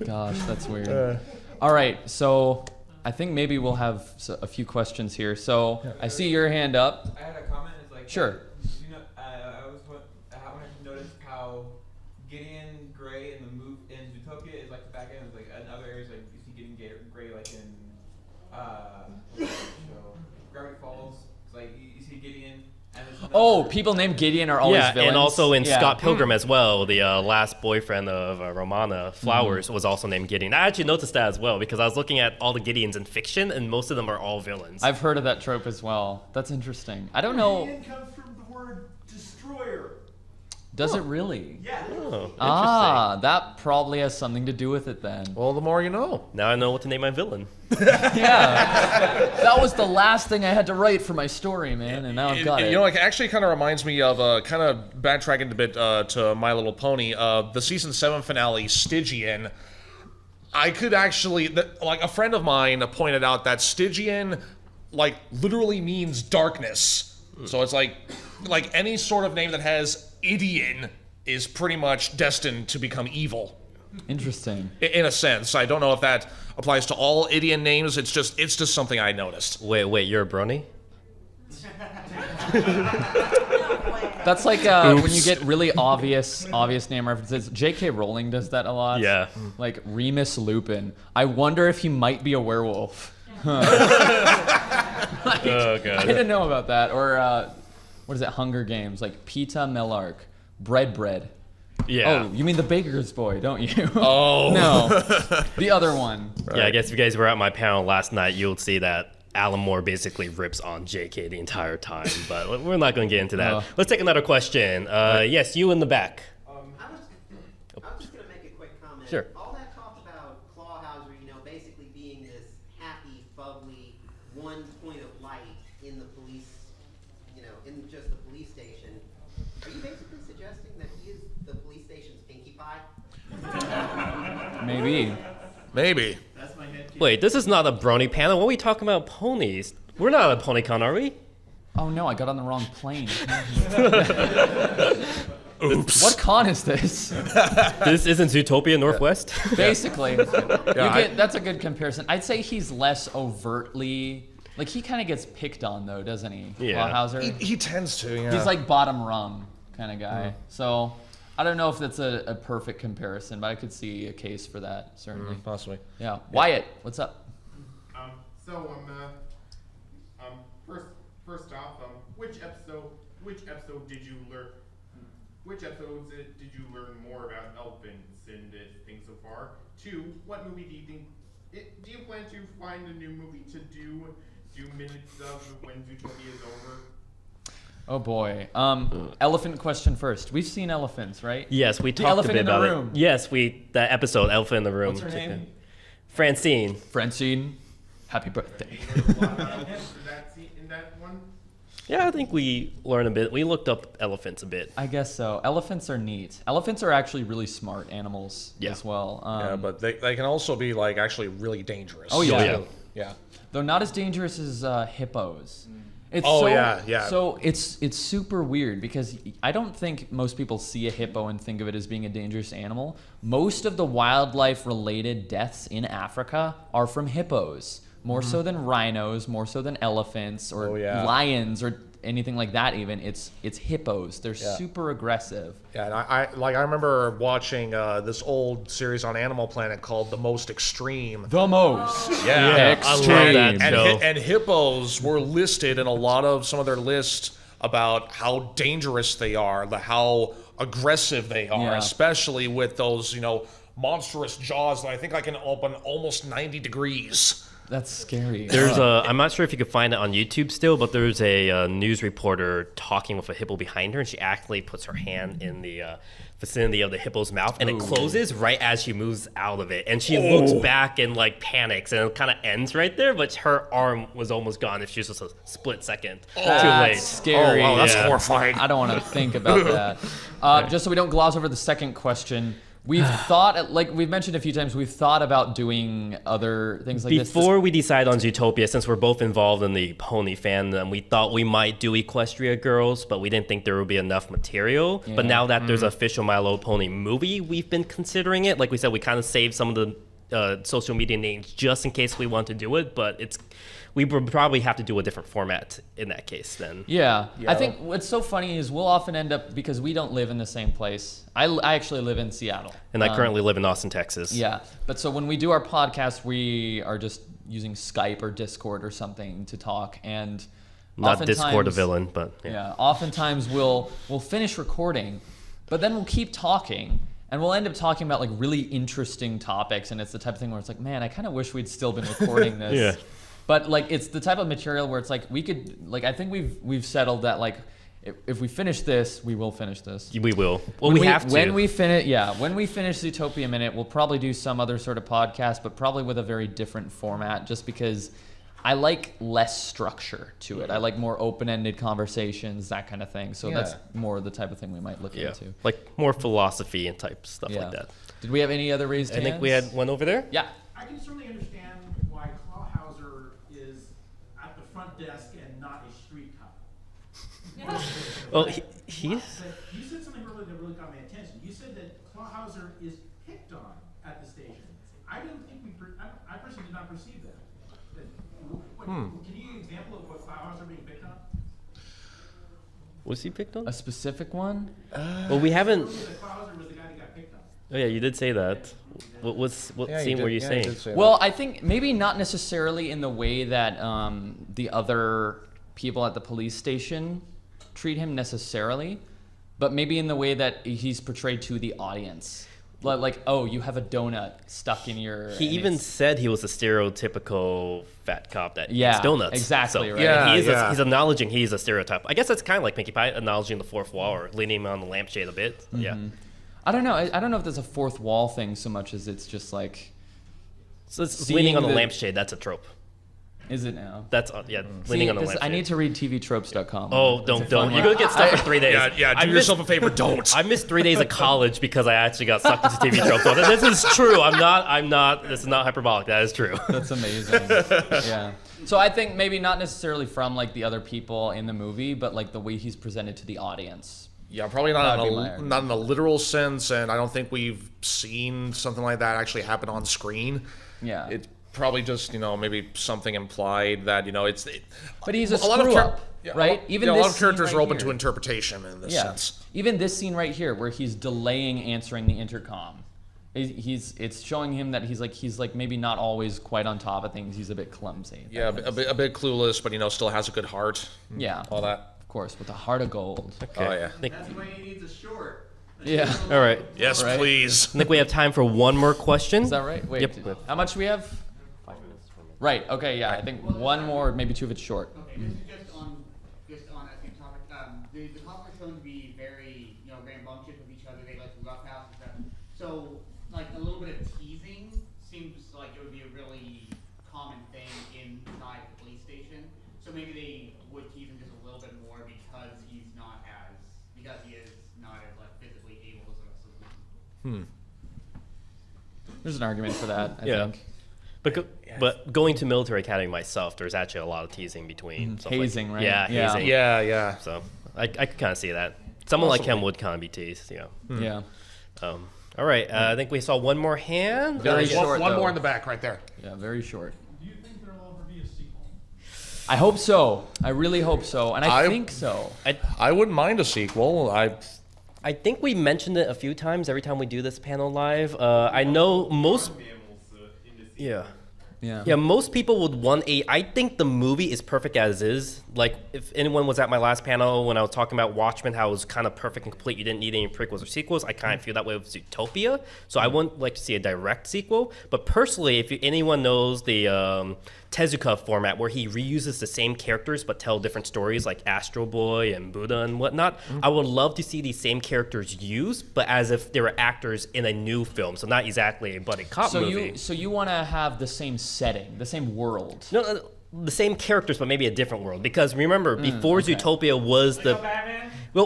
Gosh, that's weird. All right, so I think maybe we'll have a few questions here. So I see your hand up. I had a comment. It's like, Sure. You know, I wanted to notice how Gideon Gray in Zootopia is like the back end. Is like in other areas, like you see Gideon Gray, like in Gravity Falls. It's like you see Gideon. And there's another- Oh, people named Gideon are always Yeah, villains. and also in Yeah. Scott Pilgrim as well, the last boyfriend of Romana Flowers was also named Gideon. I actually noticed that as well because I was looking at all the Gideons in fiction, and most of them are all villains. I've heard of that trope as well. That's interesting. I don't know. Gideon comes from the word destroyer. Does it really? Yeah. Oh, Ah, that probably has something to do with it then. Well, the more you know. now I know what to name my villain. Yeah. That was the last thing I had to write for my story, man, and now I've got it. You know, it actually kind of reminds me of kind of backtracking a bit to My Little Pony. The season 7 finale, Stygian. I could actually, like a friend of mine pointed out that Stygian, like literally means darkness. So it's like any sort of name that has Idian is pretty much destined to become evil. Interesting. In a sense, I don't know if that applies to all Idian names. It's just something I noticed. Wait, you're a brony? That's like when you get really obvious name references. J.K. Rowling does that a lot. Yeah. Like Remus Lupin. I wonder if he might be a werewolf. Oh, I God. didn't know about that. Or what is it? Hunger Games. Like Pita Melark. Bread. Yeah. Oh, you mean the baker's boy, don't you? Oh. No. The other one. Yeah, I guess if you guys were at my panel last night, you'll see that Alan Moore basically rips on JK the entire time, but we're not going to get into that. Let's take another question. Yes, you in the back. I'm just going to make a quick comment. Sure. All that talk about Clawhauser, basically being this happy, bubbly, one point of light in the police, in just the police station. Are you basically suggesting that he is the police station's Pinkie Pie? Maybe. Maybe. That's my head. Wait, this is not a brony panel. What are we talking about ponies? We're not at a PonyCon, are we? Oh no, I got on the wrong plane. Oops. What con is this? This isn't Zootopia Northwest? Basically. That's a good comparison. I'd say he's less overtly... Like, he kind of gets picked on, though, doesn't he? Yeah. Clawhauser? He tends to, yeah. He's like bottom rung kind of guy. So, I don't know if that's a perfect comparison, but I could see a case for that, certainly. Possibly. Yeah. Wyatt, what's up? First off, which episode did you learn? Which episodes did you learn more about elephants and things so far? 2, what movie do you think? Do you plan to find a new movie to do minutes of when Zootopia is over? Oh boy. Elephant question first. We've seen elephants, right? Yes, we talked a elephant bit in the about room. it. Yes, that episode, Elephant in the Room. What's her name? Francine. Francine. Happy birthday. In that one? Yeah, I think we learned a bit. We looked up elephants a bit. I guess so. Elephants are neat. Elephants are actually really smart animals as well. Yeah, but they can also be like actually really dangerous. Oh, yeah. Yeah. Yeah. Though not as dangerous as hippos. It's So it's super weird because I don't think most people see a hippo and think of it as being a dangerous animal. Most of the wildlife-related deaths in Africa are from hippos. More so than rhinos, more so than elephants or lions or anything like that even. It's hippos. They're super aggressive. Yeah, and I remember watching this old series on Animal Planet called The Most Extreme. The most. Yeah, I love that show. And hippos were listed in a lot of some of their lists about how dangerous they are, how aggressive they are, Yeah. especially with those, monstrous jaws that I think I can open almost 90 degrees. That's scary. There's a, I'm not sure if you could find it on YouTube still, but there's a news reporter talking with a hippo behind her, and she actually puts her hand in the vicinity of the hippo's mouth, and it closes right as she moves out of it. And she looks back and like panics, and it kind of ends right there, but her arm was almost gone if she was just a split second too That's late. scary. Oh, wow, that's Yeah. horrifying. I don't want to think about that. Just so we don't gloss over the second question, we've thought, like we've mentioned a few times, we've thought about doing other things like this. Before we decide on Zootopia, since we're both involved in the pony fandom, we thought we might do Equestria Girls, but we didn't think there would be enough material. But now that there's an official My Little Pony movie, we've been considering it. Like we said, we kind of saved some of the social media names just in case we want to do it, but we would probably have to do a different format in that case then. Yeah. I think what's so funny is we'll often end up, because we don't live in the same place. I actually live in Seattle. And I currently live in Austin, Texas. Yeah. But so when we do our podcast, we are just using Skype or Discord or something to talk. And Not Discord a oftentimes- villain, but Yeah. Oftentimes we'll finish recording, but then we'll keep talking. And we'll end up talking about like really interesting topics. And it's the type of thing where it's like, man, I kind of wish we'd still been recording this. Yeah. But like it's the type of material where it's like we could like I think we've settled that like if we finish this, we will finish this. We will. Well, we have to. When we finish Zootopia Minute, we'll probably do some other sort of podcast, but probably with a very different format, just because I like less structure to it. I like more open-ended conversations, that kind of thing. So that's more the type of thing we might look Yeah, into. like more philosophy and type stuff Yeah. like that. Did we have any other raised I hands? think we had one over there. Yeah. I can certainly understand why Clawhauser is at the front desk and not a street cop. Well, he's. But you said something earlier that really got my attention. You said that Clawhauser is picked on at the station. I didn't think I personally did not perceive that. Can you give an example of what Clawhauser being picked on? Was he picked on? A specific one? Well, we haven't. Clawhauser was the guy that got picked on. Oh yeah, you did say that. What scene were you saying? Well, I think maybe not necessarily in the way that the other people at the police station treat him necessarily, but maybe in the way that he's portrayed to the audience. Like, oh, you have a donut stuck in your... He and even it's- said he was a stereotypical fat cop that Yeah, eats donuts. exactly, So, right. Yeah, he's acknowledging he's a stereotype. I guess that's kind of like Pinkie Pie, acknowledging the fourth wall or leaning on the lampshade a bit. Yeah. I don't know. I don't know if there's a fourth wall thing so much as it's just like... So it's Seeing leaning on the the- lampshade. That's a trope. Is it now? That's leaning on the lampshade. I need to read TVtropes.com. Oh, don't. You're gonna get stuck for 3 days. Do yourself a favor, don't. I missed 3 days of college because I actually got sucked into TV tropes. So this is true. I'm not. This is not hyperbolic. That is true. That's amazing. Yeah. So I think maybe not necessarily from like the other people in the movie, but like the way he's presented to the audience. Yeah, probably not That'd be my not in a literal sense, and I don't think we've seen something like that actually happen on screen. Yeah. It's probably just maybe something implied that But he's a lot of screw up, right? Even a this lot of scene characters right are open here. to interpretation in this Yeah. sense. Even this scene right here, where he's delaying answering the intercom, it's showing him that he's like maybe not always quite on top of things. He's a bit clumsy. Yeah, a bit clueless, but still has a good heart. Yeah. All that. Of course, with a heart of gold. Oh yeah. That's why he needs a short. Yeah. All right. Yes, Right. please. I think we have time for one more question. Is that right? Wait. Yep. How much do we have? 5 minutes for me. Right. Okay. Yeah. I think one more, maybe two if it's short. Okay, this is just on that same topic. The cops are shown to be very, rambunctious with each other. They like to roughhouse and stuff. So, like a little bit of teasing seems like it would be a really common thing inside the police station. So maybe they would tease him just a little bit more because he is not as like physically able as the rest of them. There's an argument for that. I Yeah. think. But going to military academy myself, there's actually a lot of teasing between stuff like- Hazing, right? Yeah, Yeah. hazing. Yeah. So I could kind of see that. Someone like him would kind of be teased. Yeah. Yeah. All right. I think we saw one more hand. Very There's short, one though. more in the back right there. Yeah. Very short. Do you think there will ever be a sequel? I hope so. I really hope so, and I I- think so. I wouldn't mind a sequel. I think we mentioned it a few times every time we do this panel live. I know most. Mammals in the Yeah. Yeah. Yeah, most people would want I think the movie is perfect as is. Like, if anyone was at my last panel when I was talking about Watchmen, how it was kind of perfect and complete, you didn't need any prequels or sequels, I kind of feel that way with Zootopia. So I wouldn't like to see a direct sequel. But personally, if anyone knows the Tezuka format, where he reuses the same characters but tell different stories, like Astro Boy and Buddha and whatnot, I would love to see these same characters used, but as if they were actors in a new film. So not exactly a buddy cop movie. So you want to have the same setting, the same world. No, the same characters, but maybe a different world. Because remember, before Zootopia was the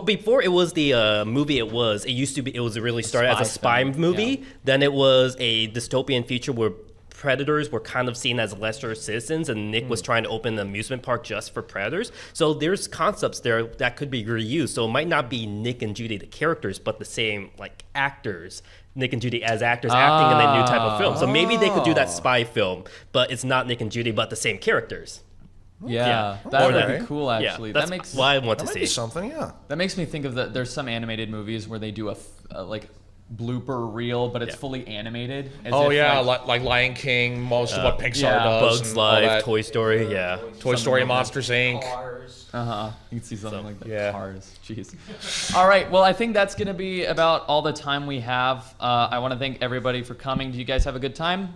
before it was the movie, it used to be. It was really started as a spy movie. Yeah. Then it was a dystopian future where predators were kind of seen as lesser citizens, and Nick was trying to open an amusement park just for predators. So there's concepts there that could be reused. So it might not be Nick and Judy the characters, but the same like actors. Nick and Judy as actors acting in a new type of film. So maybe they could do that spy film, but it's not Nick and Judy, but the same characters. Yeah, Or that would that. be cool. Actually, Yeah, that's that makes why I want to That might see be something, yeah. that makes me think of that. There's some animated movies where they do a like blooper reel, but it's fully animated. As Oh if, yeah, like Lion King, most of what Pixar yeah. does. Bugs and all Life, that. Toy Story, yeah. Toy Story, Monsters Inc. You can see something like that. yeah. Cars. Jeez. All right. Well, I think that's going to be about all the time we have. I want to thank everybody for coming. Do you guys have a good time?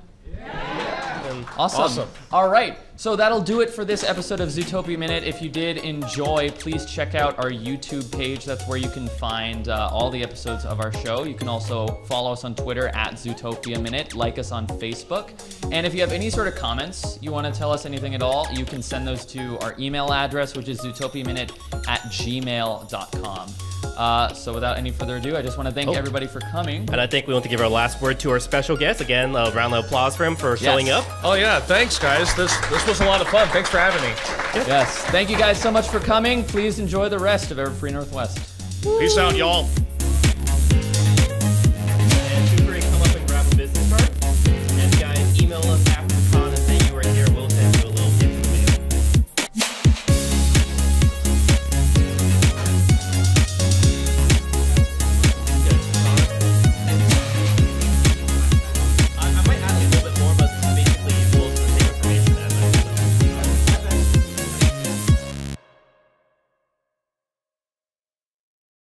Awesome. All right. So that'll do it for this episode of Zootopia Minute. If you did enjoy, please check out our YouTube page. That's where you can find all the episodes of our show. You can also follow us on Twitter at Zootopia Minute, like us on Facebook. And if you have any sort of comments, you want to tell us anything at all, you can send those to our email address, which is zootopiaminute@gmail.com. So without any further ado, I just want to thank everybody for coming. And I think we want to give our last word to our special guest. Again, a round of applause for him for showing up. Oh yeah, thanks guys. This was a lot of fun. Thanks for having me. Yes. Thank you guys so much for coming. Please enjoy the rest of Everfree Northwest. Peace out, y'all.